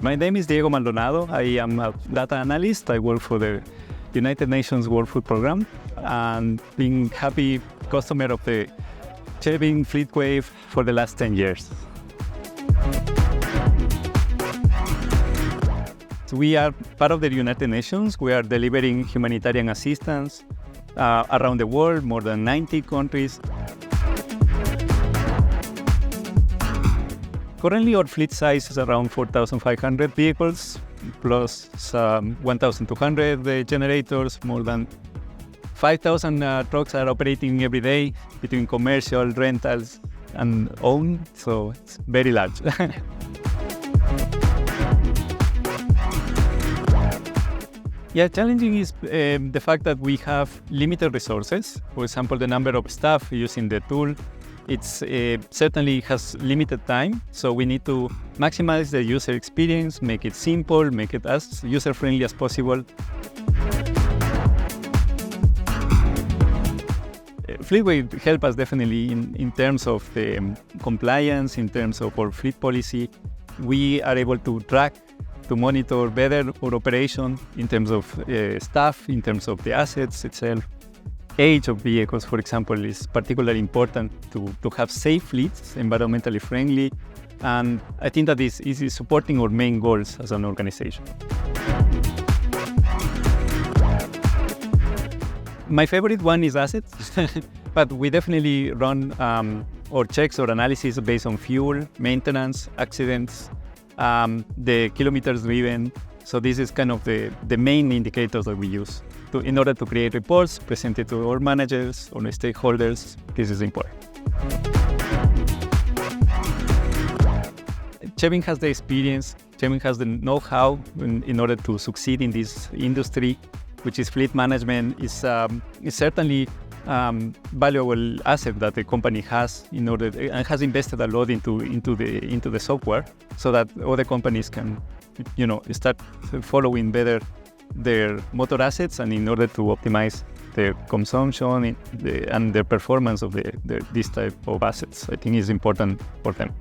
My name is Diego Maldonado. I am a data analyst. I work for the United Nations World Food Program and being happy customer of the Chevin FleetWave for the last 10 years. So we are part of the United Nations. We are delivering humanitarian assistance around the world, more than 90 countries. Currently, our fleet size is around 4,500 vehicles, plus 1,200 generators. More than 5,000 trucks are operating every day between commercial, rentals, and own, so it's very large. Yeah, challenging is the fact that we have limited resources. For example, the number of staff using the tool. It's certainly has limited time, so we need to maximize the user experience, make it simple, make it as user-friendly as possible. FleetWave help us definitely in terms of the compliance, in terms of our fleet policy. We are able to track, to monitor better our operation in terms of staff, in terms of the assets itself. Age of vehicles, for example, is particularly important to have safe fleets, environmentally friendly, and I think that this is supporting our main goals as an organization. My favorite one is assets, but we definitely run our checks or analysis based on fuel, maintenance, accidents, the kilometers driven. So this is kind of the main indicators that we use in order to create reports, present it to our managers or stakeholders. This is important. Chevin has the experience, Chevin has the know-how in order to succeed in this industry, which is fleet management, is certainly valuable asset that the company has and has invested a lot into the software, so that other companies can, start following better their motor assets, and in order to optimize their consumption and the performance of this type of assets, I think is important for them.